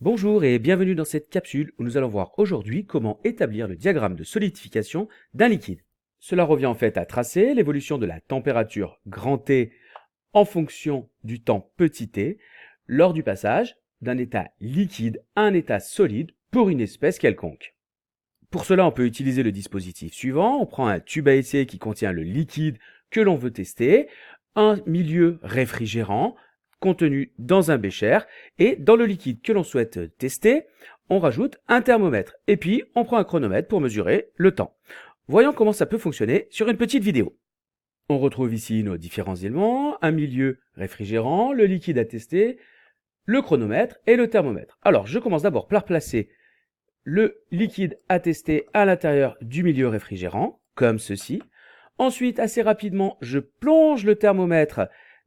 Bonjour et bienvenue dans cette capsule où nous allons voir aujourd'hui comment établir le diagramme de solidification d'un liquide. Cela revient en fait à tracer l'évolution de la température grand T en fonction du temps petit t lors du passage d'un état liquide à un état solide pour une espèce quelconque. Pour cela, on peut utiliser le dispositif suivant. On prend un tube à essai qui contient le liquide que l'on veut tester, un milieu réfrigérant contenu dans un bécher, et dans le liquide que l'on souhaite tester, on rajoute un thermomètre, et puis on prend un chronomètre pour mesurer le temps. Voyons comment ça peut fonctionner sur une petite vidéo. On retrouve ici nos différents éléments, un milieu réfrigérant, le liquide à tester, le chronomètre et le thermomètre. Alors, je commence d'abord par placer le liquide à tester à l'intérieur du milieu réfrigérant, comme ceci. Ensuite, assez rapidement, je plonge le thermomètre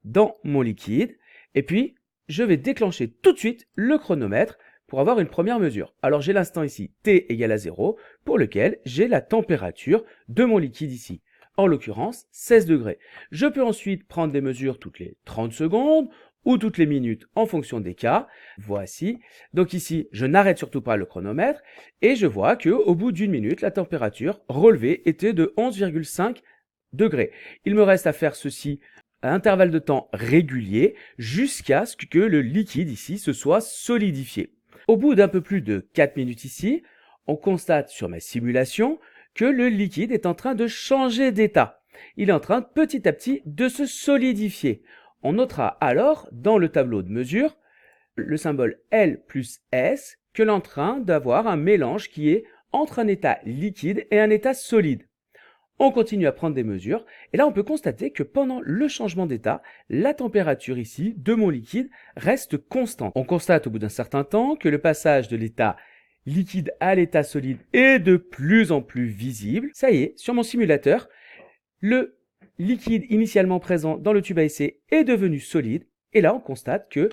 dans mon liquide et puis je vais déclencher tout de suite le chronomètre pour avoir une première mesure. Alors j'ai l'instant ici T égale à 0 pour lequel j'ai la température de mon liquide ici. En l'occurrence 16 degrés. Je peux ensuite prendre des mesures toutes les 30 secondes ou toutes les minutes en fonction des cas. Voici. Donc ici, je n'arrête surtout pas le chronomètre et je vois qu'au bout d'une minute, la température relevée était de 11,5 degrés. Il me reste à faire ceci à intervalles de temps réguliers jusqu'à ce que le liquide ici se soit solidifié. Au bout d'un peu plus de 4 minutes ici, on constate sur ma simulation que le liquide est en train de changer d'état. Il est en train petit à petit de se solidifier. On notera alors dans le tableau de mesure le symbole L plus S que l'on est en train d'avoir un mélange qui est entre un état liquide et un état solide. On continue à prendre des mesures et là on peut constater que pendant le changement d'état, la température ici de mon liquide reste constante. On constate au bout d'un certain temps que le passage de l'état liquide à l'état solide est de plus en plus visible. Ça y est, sur mon simulateur, le liquide initialement présent dans le tube à essai est devenu solide et là on constate que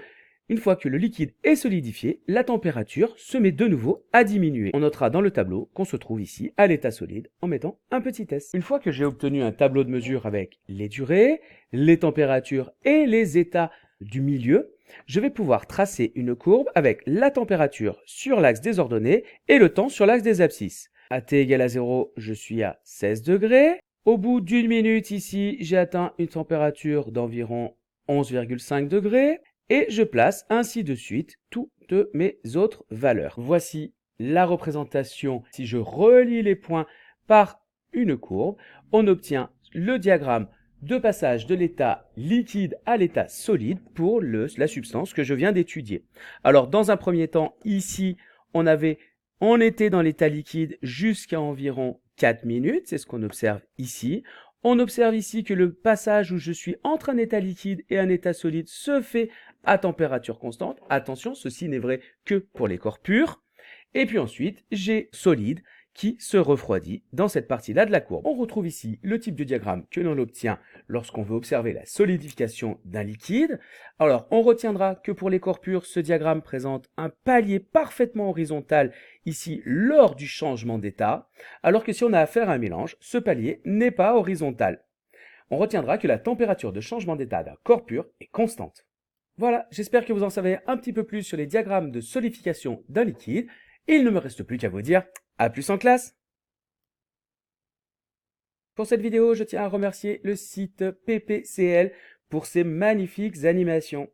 une fois que le liquide est solidifié, la température se met de nouveau à diminuer. On notera dans le tableau qu'on se trouve ici à l'état solide en mettant un petit S. Une fois que j'ai obtenu un tableau de mesure avec les durées, les températures et les états du milieu, je vais pouvoir tracer une courbe avec la température sur l'axe des ordonnées et le temps sur l'axe des abscisses. À t égale à 0, je suis à 16 degrés. Au bout d'une minute ici, j'ai atteint une température d'environ 11,5 degrés. Et je place ainsi de suite toutes mes autres valeurs. Voici la représentation. Si je relie les points par une courbe, on obtient le diagramme de passage de l'état liquide à l'état solide pour la substance que je viens d'étudier. Alors dans un premier temps, ici, on était dans l'état liquide jusqu'à environ 4 minutes, c'est ce qu'on observe ici. On observe ici que le passage où je suis entre un état liquide et un état solide se fait à température constante. Attention, ceci n'est vrai que pour les corps purs. Et puis ensuite, j'ai solide qui se refroidit dans cette partie-là de la courbe. On retrouve ici le type de diagramme que l'on obtient lorsqu'on veut observer la solidification d'un liquide. Alors, on retiendra que pour les corps purs, ce diagramme présente un palier parfaitement horizontal ici lors du changement d'état, alors que si on a affaire à un mélange, ce palier n'est pas horizontal. On retiendra que la température de changement d'état d'un corps pur est constante. Voilà, j'espère que vous en savez un petit peu plus sur les diagrammes de solidification d'un liquide. Et il ne me reste plus qu'à vous dire à plus en classe. Pour cette vidéo, je tiens à remercier le site PPCL pour ses magnifiques animations.